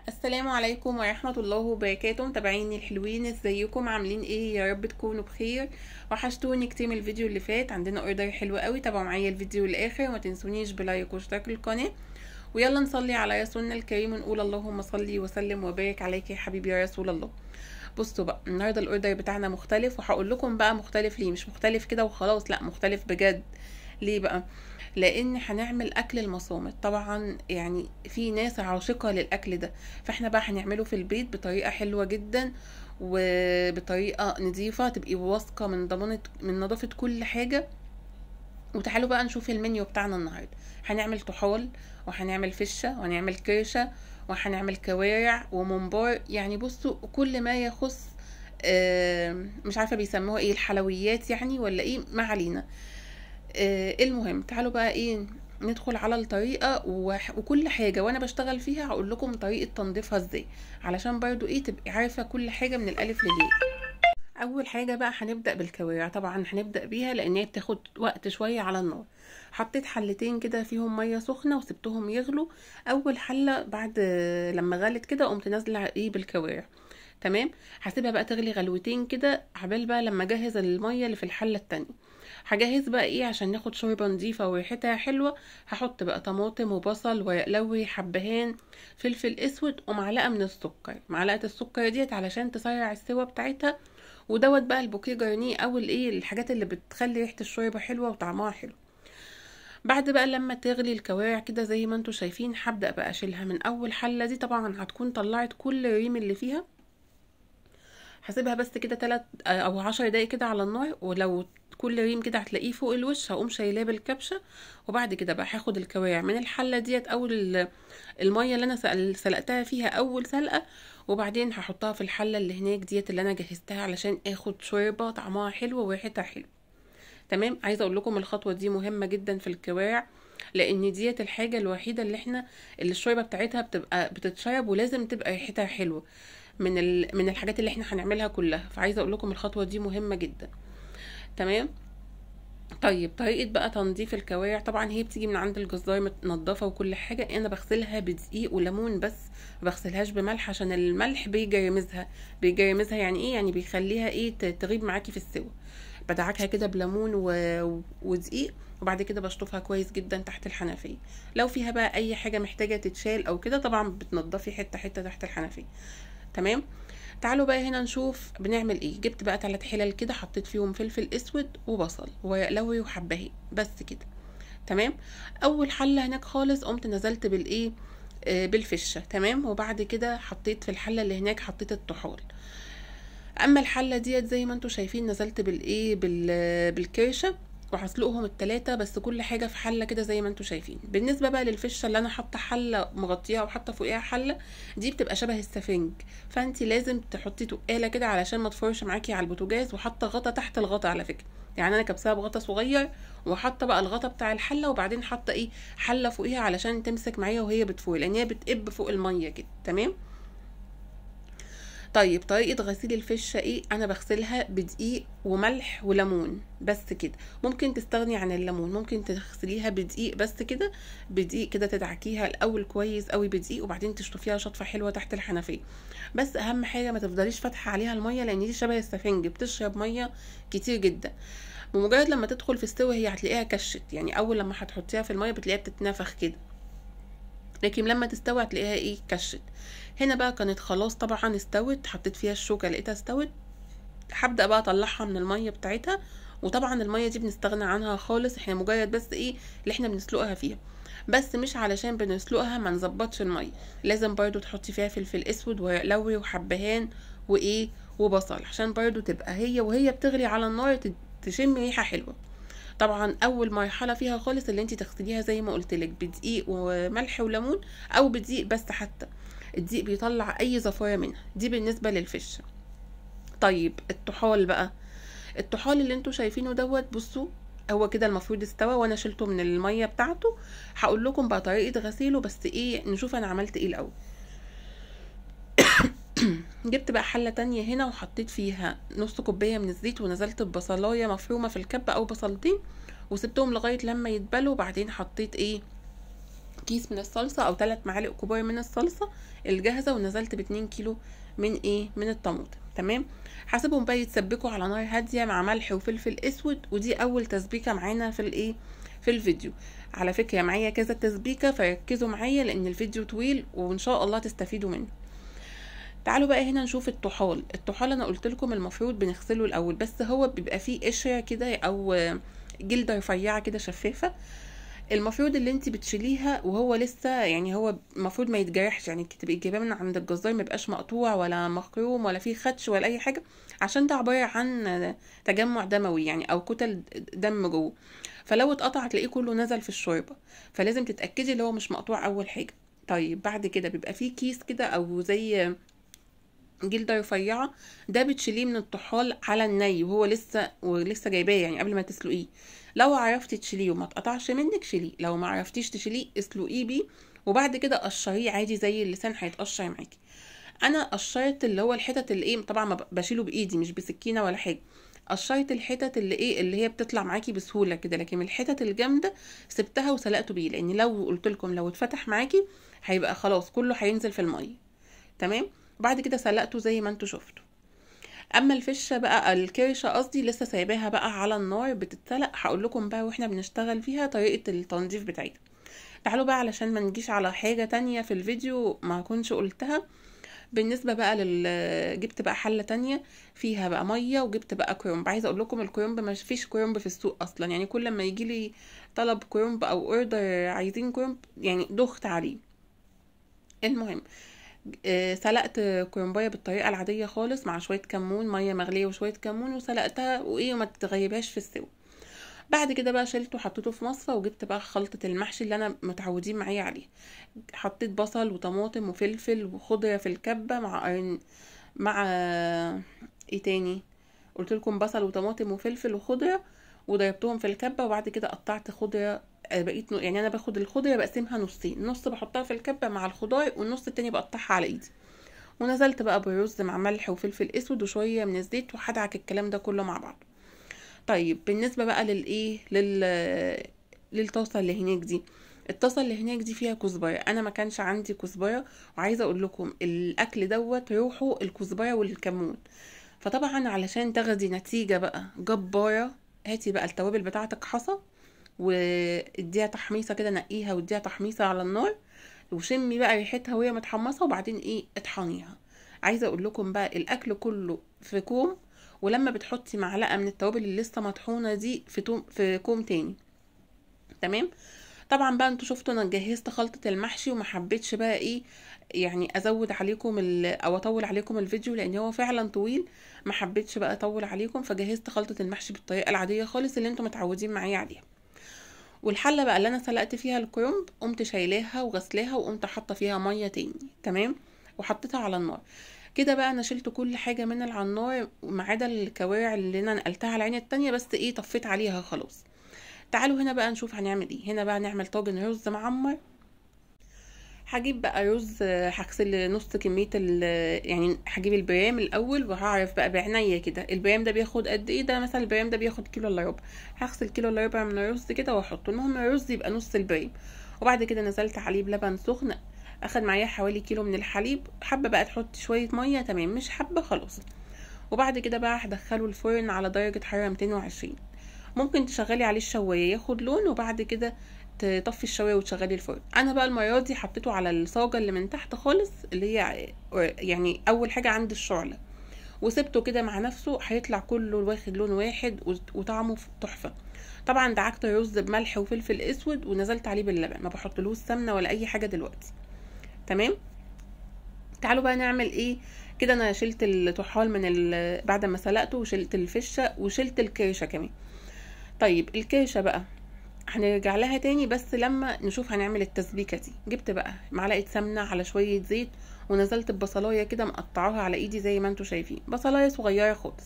السلام عليكم ورحمة الله وبركاته. متابعيني الحلوين، ازيكم؟ عاملين ايه؟ يا رب تكونوا بخير. وحشتوني كتير من الفيديو اللي فات. عندنا اوردر حلو قوي، تابعوا معايا الفيديو الاخر وما تنسونيش بلايك واشتراك القناة. ويلا نصلي على رسولنا الكريم ونقول اللهم صلي وسلم وبارك عليك يا حبيبي يا رسول الله. بصوا بقى، النهارده الاوردر بتاعنا مختلف، وهقول لكم بقى مختلف ليه. مش مختلف كده وخلاص، لا مختلف بجد. ليه بقى؟ لان هنعمل اكل المصامت. طبعا يعني في ناس عاشقة للاكل ده، فاحنا بقى هنعمله في البيت بطريقة حلوة جدا وبطريقة نظيفة، تبقي واثقة من نظافة كل حاجة. وتعالوا بقى نشوف المنيو بتاعنا النهارده. هنعمل طحال، وهنعمل فشة، وهنعمل كرشة، وهنعمل كوارع وممبار. يعني بصوا كل ما يخص مش عارفة بيسموها ايه، الحلويات يعني ولا ايه، ما علينا. المهم تعالوا بقى ايه، ندخل على الطريقة وكل حاجة وانا بشتغل فيها هقول لكم طريقة تنظيفها ازاي، علشان برضو ايه تبقي عارفة كل حاجة من الالف للياء. اول حاجة بقى هنبدأ بالكوارع. طبعا هنبدأ بيها لان هي بتاخد وقت شوية على النار. حطيت حلتين كده فيهم مية سخنة وسبتهم يغلوا. اول حلة بعد لما غلت كده قمت نازلة ايه بالكوارع. تمام. هسيبها بقى تغلي غلوتين كده عبال بقى لما اجهز المية اللي في الحلة التانية. هجهز بقى ايه عشان ناخد شوربة نضيفة وريحتها حلوة. هحط بقى طماطم وبصل ورق لوري حبهان فلفل اسود ومعلقة من السكر. معلقة السكر ديت علشان تسرع السوا بتاعتها. ودوت بقى البوكيه جرنيه او الايه الحاجات اللي بتخلي ريحة الشوربة حلوة وطعمها حلو. بعد بقى لما تغلي الكوارع كده زي ما انتوا شايفين، هبدأ بقى اشيلها من اول حلة. دي طبعا هتكون طلعت كل الريم اللي فيها. هسيبها بس كده 3 او 10 دقايق كده على النار. ولو كل ريم كده هتلاقيه فوق الوش هقوم شايلاه بالكبشه. وبعد كده بقى هاخد الكوارع من الحله ديت او الميه اللي انا سلقتها فيها اول سلقه. وبعدين هحطها في الحله اللي هناك ديت اللي انا جهزتها علشان اخد شوربه طعمها حلو وريحتها حلو. تمام. عايزه اقول لكم الخطوه دي مهمه جدا في الكوارع، لان ديت الحاجه الوحيده اللي الشوربه بتاعتها بتبقى بتتشرب ولازم تبقى ريحتها حلوه من الحاجات اللي احنا هنعملها كلها. فعايزه اقول لكم الخطوه دي مهمه جدا. تمام. طيب طريقه بقى تنظيف الكوارع، طبعا هي بتيجي من عند الجزار متنضفه وكل حاجه. انا بغسلها بدقيق وليمون بس، ما بغسلهاش بملح عشان الملح بيجرمزها. يعني ايه؟ يعني بيخليها ايه تغيب معاكي في السوا. بدعكها كده بليمون ودقيق. وبعد كده بشطفها كويس جدا تحت الحنفيه. لو فيها بقى اي حاجه محتاجه تتشال او كده طبعا بتنضفي حته حته تحت الحنفيه. تمام. تعالوا بقى هنا نشوف بنعمل ايه. جبت بقى 3 حلل كده، حطيت فيهم فلفل اسود وبصل وورق لوري وحبهان بس كده. تمام. اول حله هناك خالص قمت نزلت بالايه بالفشه. تمام. وبعد كده حطيت في الحله اللي هناك حطيت الطحال. اما الحله ديت زي ما انتوا شايفين نزلت بالكرشه. وهسلقهم ال3 بس كل حاجه في حله كده زي ما انتوا شايفين. بالنسبه بقى للفشه اللي انا حاطه حله مغطيها وحاطه فوقيها حله، دي بتبقى شبه السفنج. فانت لازم تحطي تقاله كده علشان ما تفرش معاكي على البوتاجاز. وحاطه غطا تحت الغطا على فكره. يعني انا كبسها بغطا صغير، وحاطه بقى الغطا بتاع الحله، وبعدين حاطه ايه حله فوقيها علشان تمسك معايا وهي بتفور، لان هي بتقب فوق الميه كده. تمام. طيب طريقة غسيل الفشة ايه؟ انا بغسلها بدقيق وملح وليمون بس كده. ممكن تستغني عن الليمون، ممكن تغسليها بدقيق بس كده. بدقيق كده تدعكيها الاول كويس قوي بدقيق، وبعدين تشطفيها شطفة حلوة تحت الحنفية. بس اهم حاجة ما تفضليش فاتحة عليها المية، لان دي شبه السفنج بتشرب مية كتير جدا. بمجرد لما تدخل في السوا هي هتلاقيها كشت. يعني اول لما هتحطيها في المية بتلاقيها بتتنفخ كده، لكن لما تستوي هتلاقيها ايه كشت. هنا بقى كانت خلاص طبعا استوت. حطيت فيها الشوكة لقيتها استوت. هبدأ بقى اطلعها من المية بتاعتها. وطبعا المية دي بنستغنى عنها خالص، احنا مجرد بس ايه اللي احنا بنسلقها فيها. بس مش علشان بنسلقها ما نظبطش المية. لازم برضو تحطي فيها فلفل اسود ورق لوري وحبهان وايه وبصل، عشان برضو تبقى هي وهي بتغلي على النار تشم ريحة حلوة. طبعا اول مرحله فيها خالص اللي انت تغسليها زي ما قلت لك بدقيق وملح وليمون، او بدقيق بس حتى. الدقيق بيطلع اي زفاره منها. دي بالنسبه للفشه. طيب الطحال بقى. الطحال اللي انتوا شايفينه دوت، بصوا هو كده المفروض استوى وانا شلته من الميه بتاعته. هقول لكم بقى طريقه غسيله، بس ايه نشوف انا عملت ايه الاول. جبت بقى حله تانية هنا وحطيت فيها نص كوبايه من الزيت، ونزلت ببصلايه مفرومه في الكبه او بصلتين، وسبتهم لغايه لما يتبلوا. وبعدين حطيت ايه كيس من الصلصه او 3 معالق كبار من الصلصه الجاهزه، ونزلت ب2 كيلو من الطماطم. تمام. هسيبهم بقى يتسبكوا على نار هاديه مع ملح وفلفل اسود، ودي اول تسبيكه معانا في الفيديو. على فكره معايا كذا تسبيكه، فركزوا معايا لان الفيديو طويل وان شاء الله تستفيدوا منه. تعالوا بقى هنا نشوف الطحال. انا قلت لكم المفروض بنغسله الاول، بس هو بيبقى فيه قشره كده او جلده رفيعه كده شفافه، المفروض اللي انت بتشيليها وهو لسه، يعني هو المفروض ما يتجرحش، يعني تبقي جايباه من عند الجزار ما يبقاش مقطوع ولا مخروم ولا فيه خدش ولا اي حاجه، عشان ده عباره عن تجمع دموي يعني او كتل دم جوه، فلو اتقطع تلاقيه كله نزل في الشوربه، فلازم تتاكدي اللي هو مش مقطوع اول حاجه. طيب بعد كده بيبقى فيه كيس كده او زي جلده رفيعه، ده بتشيليه من الطحال على الني وهو لسه جايباه يعني قبل ما تسلقيه. لو عرفتي تشيليه وما تقطعش منك شيليه، لو ما عرفتيش تشيليه اسلقيه بيه، وبعد كده قشريه عادي زي اللسان هيتقشر معاكي. انا قشرت اللي هو الحتت اللي طبعا ما بشيله بايدي مش بسكينه ولا حاجه، قشرت الحتت اللي هي بتطلع معاكي بسهوله كده، لكن الحتت الجامده سبتها وسلقته بيه، لان لو قلت لكم لو اتفتح معاكي هيبقى خلاص كله هينزل في الميه. تمام. بعد كده سلقته زي ما انتوا شفتوا. اما الفشه بقى الكرشه قصدي لسه سايباها بقى على النار بتتسلق، هقول لكم بقى واحنا بنشتغل فيها طريقه التنظيف بتاعتها. تعالوا بقى علشان ما نجيش على حاجه تانية في الفيديو ما اكونش قلتها. بالنسبه بقى جبت بقى حله تانية فيها بقى ميه، وجبت بقى كرنب. عايزه اقول لكم الكرنب ما فيش كرنب في السوق اصلا، يعني كل ما يجي لي طلب كرنب او اوردر عايزين كرنب يعني دخت عليه. المهم سلقت كرنبايه بالطريقه العاديه خالص مع شويه كمون، ميه مغليه وشويه كمون، وسلقتها وما تغيبهاش في السوا. بعد كده بقى شلته وحطيته في مصفى، وجبت بقى خلطه المحشي اللي انا متعودين معايا عليها. حطيت بصل وطماطم وفلفل وخضره في الكبه مع ايه تاني، قلت لكم بصل وطماطم وفلفل وخضره، وضربتهم في الكبه. وبعد كده قطعت خضره بقيت يعني انا باخد الخضره بقسمها نصين، نص بحطها في الكبه مع الخضار والنص التاني بقطعها على ايدي. ونزلت بقى بالرز مع ملح وفلفل اسود وشويه من الزيت، وهدعك الكلام ده كله مع بعض. طيب بالنسبه بقى للطاسه اللي هناك دي، الطاسه اللي هناك دي فيها كزبره، انا ما كانش عندي كزبره، وعايزه اقول لكم الاكل دوت روحه الكزبره والكمون. فطبعا علشان تاخدي نتيجه بقى جباره، هاتي بقى التوابل بتاعتك حصى، واديها تحميصه كده، نقيها واديها تحميصه على النار، وشمي بقى ريحتها وهي متحمصه، وبعدين اطحنيها. عايزه اقول لكم بقى الاكل كله في كوم، ولما بتحطي معلقه من التوابل اللي لسه مطحونه دي في كوم تاني. تمام. طبعا بقى انتوا شفتوا انا جهزت خلطه المحشي، وما حبيتش بقى يعني ازود عليكم او اطول عليكم الفيديو لان هو فعلا طويل، ما حبيتش بقى اطول عليكم، فجهزت خلطه المحشي بالطريقه العاديه خالص اللي انتوا متعودين معايا عليها. والحله بقى اللي انا سلقت فيها الكرنب قمت شايلاها وغسلاها، وقمت حاطه فيها ميه تاني. تمام. وحطيتها على النار كده بقى. انا شلت كل حاجه من على النار ما عدا الكوارع اللي انا نقلتها على العين التانية، بس طفيت عليها خلاص. تعالوا هنا بقى نشوف هنعمل ايه. هنا بقى نعمل طاجن رز معمر. هجيب بقى رز، هغسل نص كميه يعني هجيب البرام الاول، وهعرف بقى بعناية كده البرام ده بياخد قد ايه. ده مثلا البرام ده بياخد كيلو الا ربع، هغسل كيلو الا ربع من الرز كده واحطه. المهم الرز يبقى نص البرام. وبعد كده نزلت عليه بلبن سخن، اخد معايا حوالي كيلو من الحليب. حابه بقى تحط شويه ميه تمام، مش حابه خلاص. وبعد كده بقى هدخله الفرن على درجه حراره 220. ممكن تشغلي عليه الشوايه ياخد لون، وبعد كده تطفي الشوايه وتشغلي الفرن. انا بقى المره دي حطيته على الصاجه اللي من تحت خالص، اللي هي يعني اول حاجه عند الشعله، وسبته كده مع نفسه، هيطلع كله واخد لون واحد وطعمه تحفه. طبعا دعكت الرز بملح وفلفل اسود، ونزلت عليه باللبن، ما بحطلوش سمنه ولا اي حاجه دلوقتي. تمام. تعالوا بقى نعمل كده. انا شلت الطحال بعد ما سلقته، وشلت الفشه وشلت الكرشه كمان. طيب الكرشه بقى هنرجع لها تاني، بس لما نشوف هنعمل التسبيكه دي. جبت بقى معلقه سمنه على شويه زيت، ونزلت ببصلايه كده مقطعاها على ايدي زي ما انتوا شايفين، بصلايه صغيره خالص.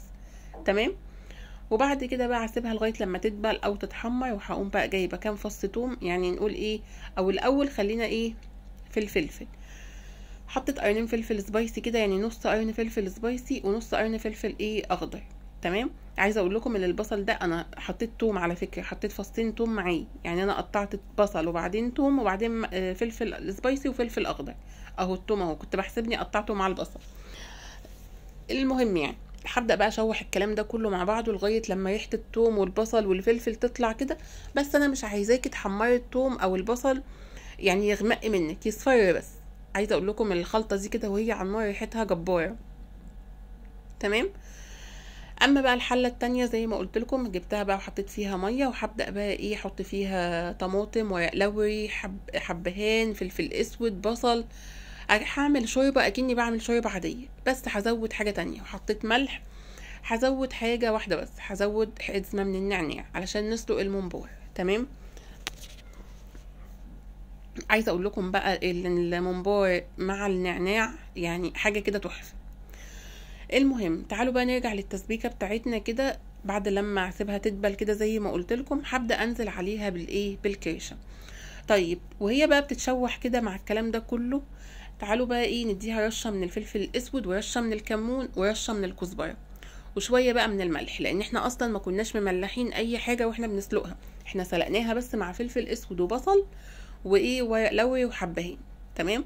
تمام. وبعد كده بقى هسيبها لغايه لما تدبل او تتحمر، وهقوم بقى جايبه كام فص توم، يعني نقول او الاول خلينا في الفلفل. حطيت قرنين فلفل سبايسي كده، يعني نص قرن فلفل سبايسي ونص قرن فلفل اخضر. تمام. عايزه اقول لكم ان البصل ده انا حطيت توم على فكره، حطيت فصين توم معاه، يعني انا قطعت بصل وبعدين توم وبعدين فلفل سبايسي وفلفل اخضر. اهو التوم اهو كنت بحسبني قطعته مع البصل. المهم يعني هبدا بقى اشوح الكلام ده كله مع بعضه لغايه لما ريحه التوم والبصل والفلفل تطلع كده. بس انا مش عايزاكي تحمري التوم او البصل يعني يغمق منك، يصفر بس. عايزه اقول لكم الخلطه دي كده وهي على النار ريحتها جباره. تمام. اما بقى الحله التانية زي ما قلت لكم جبتها بقى وحطيت فيها ميه، وهبدا بقى ايه احط فيها طماطم ورق لوري حبهان فلفل اسود بصل. هعمل شوربه اكني بعمل شوربه عاديه، بس هزود حاجه تانية وحطيت ملح. هزود حاجه واحده بس، هزود حزمه من النعناع علشان نسلق الممبار. تمام. عايزه اقول لكم بقى الممبار مع النعناع يعني حاجه كده تحفه. المهم تعالوا بقى نرجع للتسبيكه بتاعتنا كده. بعد لما اسيبها تدبل كده زي ما قلت لكم هبدا انزل عليها بالايه بالكرشه. طيب وهي بقى بتتشوح كده مع الكلام ده كله، تعالوا بقى ايه نديها رشه من الفلفل الاسود ورشه من الكمون ورشه من الكزبره وشويه بقى من الملح، لان احنا اصلا ما كناش مملحين اي حاجه واحنا بنسلقها، احنا سلقناها بس مع فلفل اسود وبصل وايه ورق لوري وحبهان. تمام.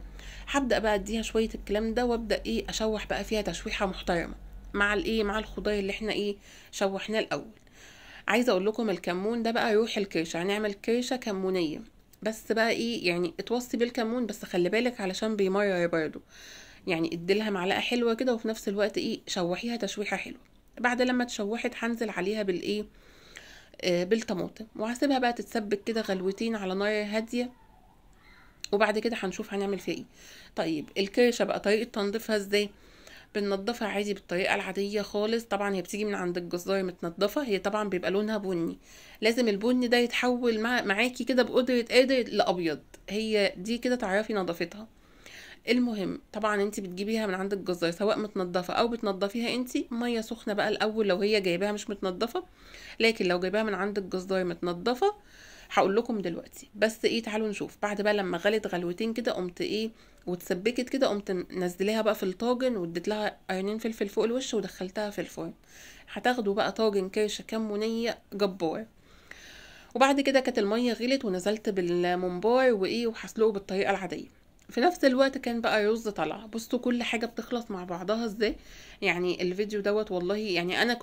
هبدا بقى اديها شويه الكلام ده وابدا ايه اشوح بقى فيها تشويحه محترمه مع الايه مع الخضار اللي احنا ايه شوحناه الاول. عايزه اقول لكم الكمون ده بقى روح الكرشه، هنعمل كرشه كمونيه. بس بقى ايه يعني اتوصي بالكمون بس خلي بالك علشان بيمرر برضو، يعني اديلها معلقه حلوه كده وفي نفس الوقت ايه شوحيها تشويحه حلوه. بعد لما اتشوحت هنزل عليها بالايه بالطماطم وهسيبها بقى تتسبك كده غلوتين على نار هاديه، وبعد كده هنشوف هنعمل فيها ايه. طيب الكرشه بقى طريقه تنظيفها ازاي؟ بننضفها عادي بالطريقه العاديه خالص. طبعا هي بتيجي من عند الجزار متنضفه، هي طبعا بيبقى لونها بني، لازم البني ده يتحول معاكي كده بقدره قادر لابيض، هي دي كده تعرفي نظافتها. المهم طبعا انت بتجيبيها من عند الجزار سواء متنضفه او بتنضفيها انت ميه سخنه بقى الاول لو هي جايباها مش متنضفه، لكن لو جايباها من عند الجزار متنضفه هقول لكم دلوقتي. بس ايه تعالوا نشوف. بعد بقى لما غلت غلوتين كده قمت ايه واتسبكت كده قمت نزليها بقى في الطاجن واديت لها قرنين فلفل فوق الوش ودخلتها في الفرن. هتاخدوا بقى طاجن كرشه كمونيه جبار. وبعد كده كانت الميه غلت ونزلت بالممبار وايه وهسلقه بالطريقه العاديه. في نفس الوقت كان بقى رز طلع. بصوا كل حاجه بتخلص مع بعضها ازاي. يعني الفيديو دوت والله يعني انا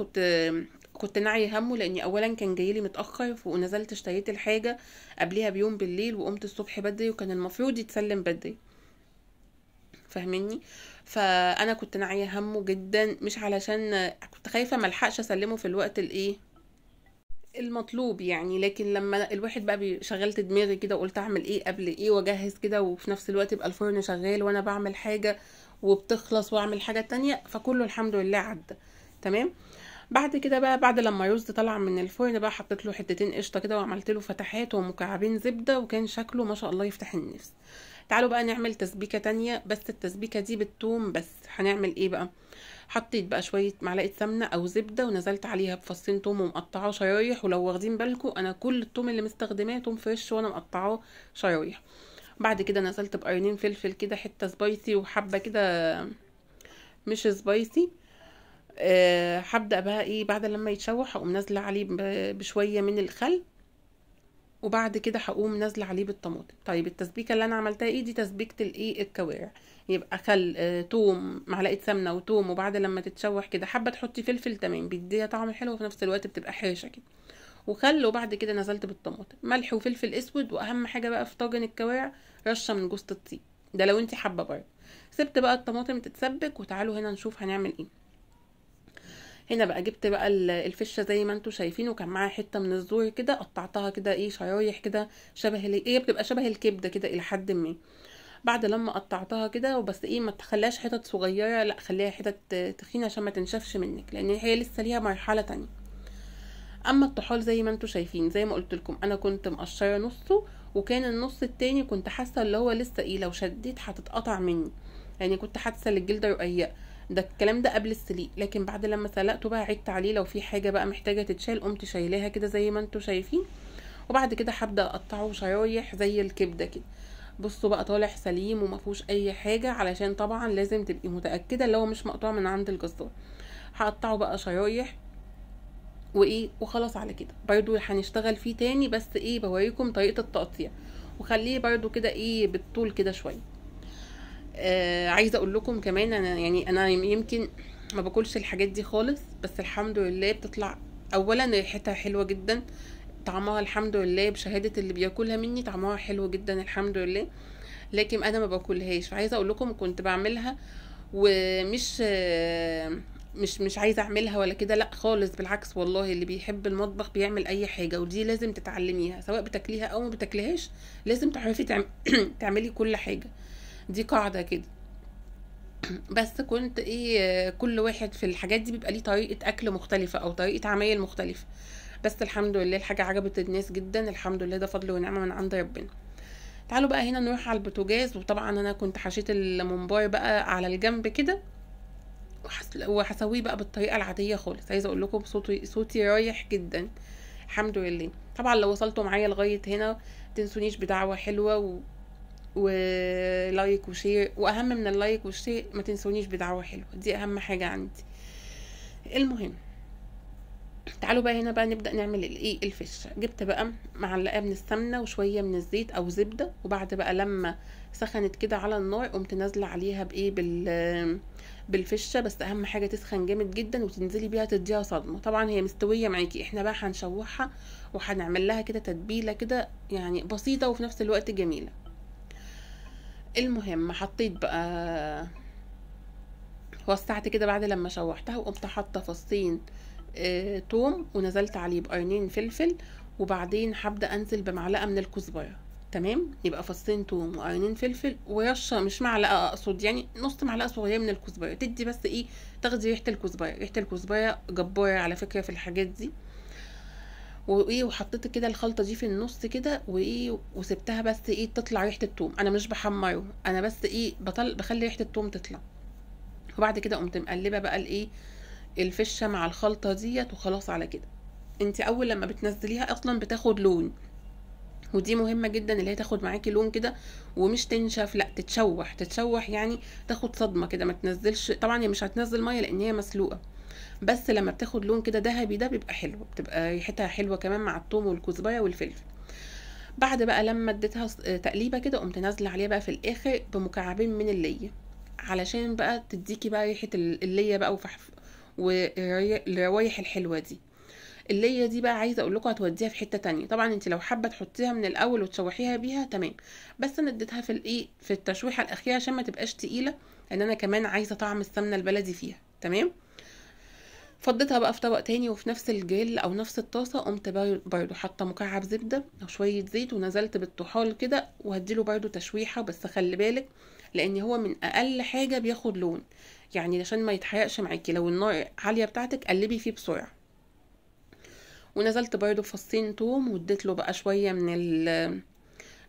كنت ناعيه همه، لاني اولا كان جايلي متاخر ونزلت اشتريت الحاجه قبلها بيوم بالليل وقمت الصبح بدري وكان المفروض يتسلم بدري، فاهميني؟ فانا كنت ناعيه همه جدا، مش علشان كنت خايفه ملحقش اسلمه في الوقت الايه المطلوب يعني، لكن لما الواحد بقى شغلت دماغي كده وقلت اعمل ايه قبل ايه واجهز كده وفي نفس الوقت يبقى الفرن شغال وانا بعمل حاجه وبتخلص واعمل حاجه تانية، فكله الحمد لله عدى. تمام. بعد كده بقى بعد لما الرز طلع من الفرن بقى حطيت له حتتين قشطه كده وعملت له فتحات ومكعبين زبده وكان شكله ما شاء الله يفتح النفس. تعالوا بقى نعمل تسبيكه تانية، بس التسبيكه دي بالثوم بس. هنعمل ايه بقى؟ حطيت بقى شويه معلقه سمنه او زبده ونزلت عليها بفصين توم ومقطعاه شرايح، ولو واخدين بالكم انا كل التوم اللي مستخدماه توم فريش وانا مقطعاه شرايح. بعد كده نزلت بقرنين فلفل كده حته سبايسي وحبه كده مش سبايسي. هبدا بقى ايه بعد لما يتشوح هقوم نازله عليه بشويه من الخل، وبعد كده هقوم نازله عليه بالطماطم. طيب التسبيكه اللي انا عملتها ايه؟ دي تسبيكه الايه الكوارع. يبقى خل توم معلقه سمنه وتوم، وبعد لما تتشوح كده حابه تحطي فلفل تمام بيديها طعم حلو وفي نفس الوقت بتبقى حرشه كده، وخل. وبعد كده نزلت بالطماطم ملح وفلفل اسود، واهم حاجه بقى في طاجن الكوارع رشه من جوز الطيب، ده لو انت حابه برضه. سبت بقى الطماطم تتسبك وتعالوا هنا نشوف هنعمل ايه. هنا بقى جبت بقى الفشه زي ما انتم شايفين، وكان معاها حته من الزور كده قطعتها كده ايه شرايح كده شبه هي بتبقى شبه الكبده كده الى حد ما. بعد لما قطعتها كده وبس ايه ما تخليهاش حتت صغيره، لا خليها حتت تخينه عشان ما تنشفش منك، لان هي لسه ليها مرحله تانية. اما الطحال زي ما انتم شايفين زي ما قلت لكم انا كنت مقشره نصه، وكان النص التاني كنت حاسه اللي هو لسه ايه لو شديت هتتقطع مني، يعني كنت حاسه ان الجلده رقيقه. ده الكلام ده قبل السليق، لكن بعد لما سلقته بقى عدت عليه لو في حاجه بقى محتاجه تتشال قمت شايلاها كده زي ما انتم شايفين. وبعد كده هبدا اقطعه شرايح زي الكبده كده. بصوا بقى طالع سليم وما فيهوش اي حاجه، علشان طبعا لازم تبقي متاكده اللي هو مش مقطوع من عند الجزار. هقطعه بقى شرايح وخلاص على كده. برضو هنشتغل فيه تاني، بس بوريكم طريقة التقطيع، وخليه برضو كده بالطول كده شوية. عايزة اقول لكم كمان، انا يمكن ما باكلش الحاجات دي خالص، بس الحمد لله بتطلع. اولا ريحتها حلوة جدا، طعمها الحمد لله بشهادة اللي بياكلها مني طعمها حلو جدا الحمد لله، لكن انا ما باكلهاش. عايزة اقول لكم كنت بعملها ومش مش عايزه اعملها ولا كده، لا خالص، بالعكس والله. اللي بيحب المطبخ بيعمل اي حاجه، ودي لازم تتعلميها، سواء بتاكليها او ما بتاكليهاش لازم تعرفي تعملي كل حاجه، دي قاعده كده. بس كنت كل واحد في الحاجات دي بيبقى ليه طريقه اكل مختلفه او طريقه عمايل مختلفه، بس الحمد لله الحاجه عجبت الناس جدا الحمد لله، ده فضل ونعمه من عند ربنا. تعالوا بقى هنا نروح على البوتاجاز، وطبعا انا كنت حشيت الممبار بقى على الجنب كده، وهسويه بقى بالطريقه العاديه خالص. عايزه اقول لكم صوتي رايح جدا الحمد لله. طبعا لو وصلتوا معايا لغايه هنا تنسونيش بدعوه حلوه ولايك وشير، واهم من اللايك والشير ما تنسونيش بدعوه حلوه، دي اهم حاجه عندي. المهم تعالوا بقى هنا بقى نبدا نعمل الفشه. جبت بقى معلقه من السمنه وشويه من الزيت او زبده، وبعد بقى لما سخنت كده على النار قمت نازله عليها بالفشه، بس اهم حاجه تسخن جامد جدا وتنزلي بيها تديها صدمه. طبعا هي مستويه معاكي، احنا بقى هنشوحها وهنعمل لها كده تتبيله كده يعني بسيطه وفي نفس الوقت جميله. المهم حطيت بقى، وسعت كده بعد لما شوحتها، وقمت حاطه فصين توم، ونزلت عليه بقرنين فلفل، وبعدين هبدا انزل بمعلقه من الكزبره. تمام، يبقى فصين توم وقرنين فلفل ورشه، مش معلقه اقصد، يعني نص معلقه صغيره من الكزبره، تدي بس تاخدي ريحه الكزبره. ريحه الكزبره جباره على فكره في الحاجات دي. وحطيت كده الخلطه دي في النص كده، وسبتها بس تطلع ريحه التوم. انا مش بحمره، انا بس بخلي ريحه التوم تطلع. وبعد كده قمت مقلبه بقى الفشه مع الخلطه ديت، وخلاص على كده. انت اول لما بتنزليها اصلا بتاخد لون، ودي مهمه جدا اللي هي تاخد معاكي لون كده، ومش تنشف، لا تتشوح يعني تاخد صدمه كده، ما تنزلش. طبعا هي مش هتنزل ميه لان هي مسلوقه، بس لما بتاخد لون كده ذهبي ده بيبقى حلو، بتبقى ريحتها حلوه كمان مع الثوم والكزبره والفلفل. بعد بقى لما اديتها تقليبه كده قمت نازله عليها بقى في الاخر بمكعبين من الليه، علشان بقى تديكي بقى ريحه الليه بقى والروايح الحلوه دي. الليه دي بقى عايزه اقول لكم هتوديها في حته تانية. طبعا انت لو حابه تحطيها من الاول وتشوحيها بيها تمام، بس انا اديتها في التشويحه الاخيره عشان ما تبقاش تقيله، لان انا كمان عايزه طعم السمنه البلدي فيها. تمام، فضيتها بقى في طبق تاني، وفي نفس الجريل او نفس الطاسه قمت برضو حاطه مكعب زبده او شويه زيت، ونزلت بالطحال كده، وهديله برضو تشويحه، بس خلي بالك لان هو من اقل حاجه بياخد لون، يعني عشان ما يتحرقش معاكي. لو النار عاليه بتاعتك قلبي فيه بسرعه. ونزلت برضو بفصين توم، واديت له بقى شويه من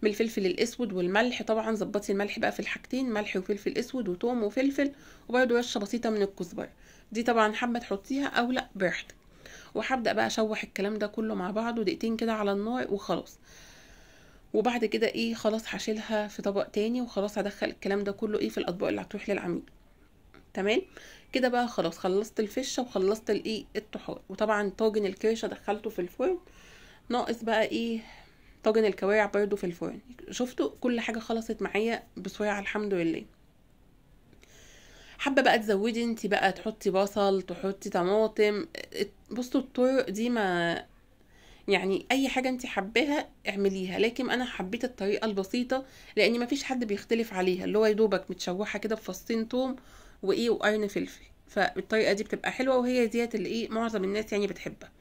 الفلفل الاسود والملح. طبعا ظبطي الملح بقى في الحاجتين، ملح وفلفل اسود وتوم وفلفل، وبرده رشه بسيطه من الكزبره، دي طبعا حابه تحطيها او لا براحتك. وهبدا بقى اشوح الكلام ده كله مع بعضه دقيقتين كده على النار وخلاص. وبعد كده خلاص هشيلها في طبق تاني، وخلاص هدخل الكلام ده كله في الاطباق اللي هتروح للعميل. تمام كده بقى خلاص خلصت الفشه وخلصت الطحال. وطبعا طاجن الكرشه دخلته في الفرن، ناقص بقى طاجن الكوارع برضو في الفرن. شفتوا كل حاجه خلصت معايا بسرعه الحمد لله. حابه بقى تزودي انت بقى، تحطي بصل، تحطي طماطم، بصوا الطرق دي ما يعني اي حاجه انت حباها اعمليها، لكن انا حبيت الطريقه البسيطه لان ما فيش حد بيختلف عليها، اللي هو يدوبك متشوحه كده بفصين توم وقرن فلفل، فالطريقه دي بتبقى حلوه، وهي ديت اللي معظم الناس يعني بتحبها.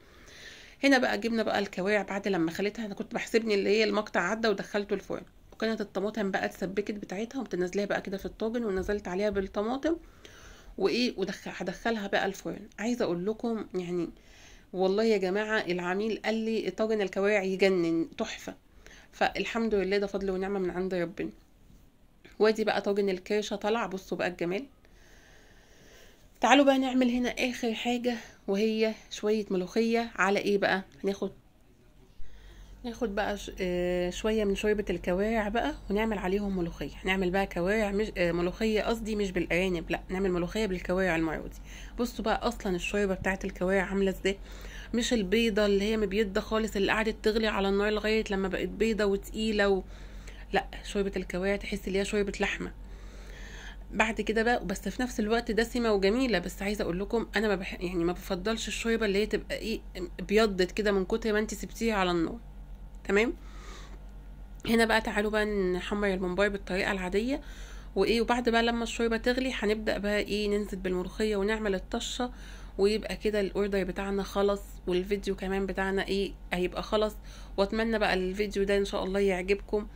هنا بقى جبنا بقى الكوارع بعد لما خليتها، انا كنت بحسبني اللي هي المقطع عدى ودخلته الفرن، وكانت الطماطم بقى اتسبكت بتاعتها، قمت نازلاها بقى كده في الطاجن، ونزلت عليها بالطماطم هدخلها بقى الفرن. عايزه اقول لكم يعني والله يا جماعه العميل قال لي طاجن الكوارع يجنن تحفه، فالحمد لله ده فضل ونعمه من عند ربنا. وادي بقى طاجن الكرشه طلع، بصوا بقى الجمال. تعالوا بقى نعمل هنا اخر حاجه، وهي شويه ملوخيه. على بقى ناخد بقى شويه من شوربه الكوارع بقى، ونعمل عليهم ملوخيه. هنعمل بقى كوارع مش ملوخيه قصدي، مش بالارانب، لا نعمل ملوخيه بالكوارع المره دي. بصوا بقى اصلا الشوربه بتاعت الكوارع عامله ازاي، مش البيضه اللي هي مبيضه خالص اللي قعدت تغلي على النار لغايه لما بقت بيضه وتقيله لا، شوربه الكوارع تحس ان هي شوربه لحمه. بعد كده بقى بس في نفس الوقت دسمه وجميله، بس عايزه اقول لكم انا يعني ما بفضلش الشوربه اللي هي تبقى ايه بيضت كده من كتر ما انت سبتيها على النار. تمام. هنا بقى تعالوا بقى نحمر الممبار بالطريقه العاديه وبعد بقى لما الشوربه تغلي هنبدا بقى ننزل بالملوخيه ونعمل الطشه، ويبقى كده الاوردر بتاعنا خلص، والفيديو كمان بتاعنا هيبقى خلص. واتمنى بقى الفيديو ده ان شاء الله يعجبكم.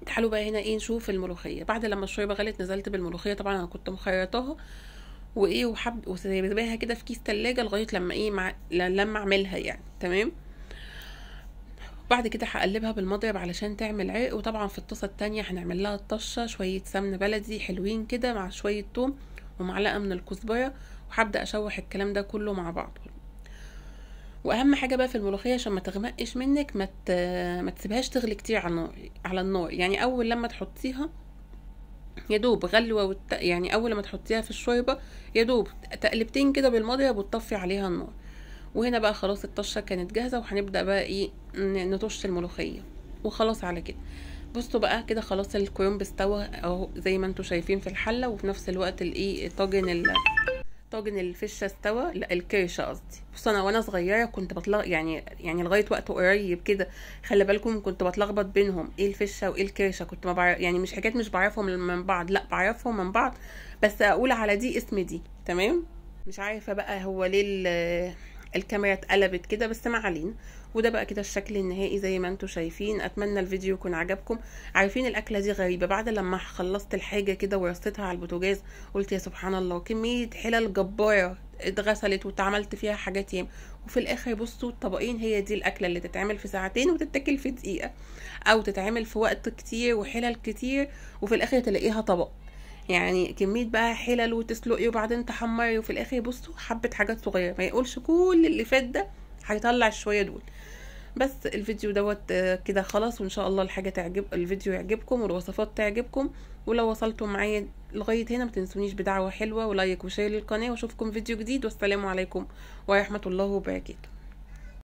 تعالوا بقى هنا نشوف الملوخيه. بعد لما الشوربه غلت نزلت بالملوخيه، طبعا انا كنت مخيطاها وسايباها كده في كيس تلاجة لغايه لما لما اعملها يعني. تمام. بعد كده هقلبها بالمضرب علشان تعمل عرق. وطبعا في الطاسه التانية هنعمل لها الطشه، شويه سمن بلدي حلوين كده مع شويه توم ومعلقه من الكزبره، وهبدا اشوح الكلام ده كله مع بعض. واهم حاجه بقى في الملوخيه عشان ما تغمقش منك، ما تسيبهاش تغلي كتير على النار. يعني اول لما تحطيها يا دوب غلوه يعني اول لما تحطيها في الشوربه يا دوب تقلبتين كده بالمضرب وتطفي عليها النار. وهنا بقى خلاص الطشه كانت جاهزه، وهنبدا بقى نطش الملوخيه. وخلاص على كده. بصوا بقى كده خلاص الكرنب استوى اهو زي ما انتم شايفين في الحله، وفي نفس الوقت طاجن الفشه استوى، لا الكرشه قصدي. بص انا وانا صغيره كنت بطلع يعني لغايه وقت قريب كده، خلي بالكم كنت بتلخبط بينهم ايه الفشه وايه الكرشه. كنت ما بعرف يعني مش حكايه مش بعرفهم من بعض، لا بعرفهم من بعض بس اقول على دي اسم دي. تمام. مش عارفه بقى هو ليه الكاميرا اتقلبت كده، بس ما علينا. وده بقى كده الشكل النهائي زي ما انتم شايفين. اتمنى الفيديو يكون عجبكم. عارفين الاكله دي غريبه، بعد لما خلصت الحاجه كده ورصيتها على البوتاجاز قلت يا سبحان الله كميه حلل جباره اتغسلت واتعملت فيها حاجات ياما، وفي الاخر بصوا الطبقين هي دي الاكله اللي تتعمل في ساعتين وتتاكل في دقيقه، او تتعمل في وقت كتير وحلل كتير وفي الاخر تلاقيها طبق. يعني كميه بقى حلل وتسلقي وبعدين تحمري وفي الاخر بصوا حبه حاجات صغيره، ما يقولش كل اللي فات ده هيطلع شويه دول. بس الفيديو دوت كده خلاص، وان شاء الله الفيديو يعجبكم والوصفات تعجبكم. ولو وصلتم معايا لغايه هنا ما تنسونيش بدعوه حلوه ولايك وشير للقناه، واشوفكم فيديو جديد، والسلام عليكم ورحمه الله وبركاته.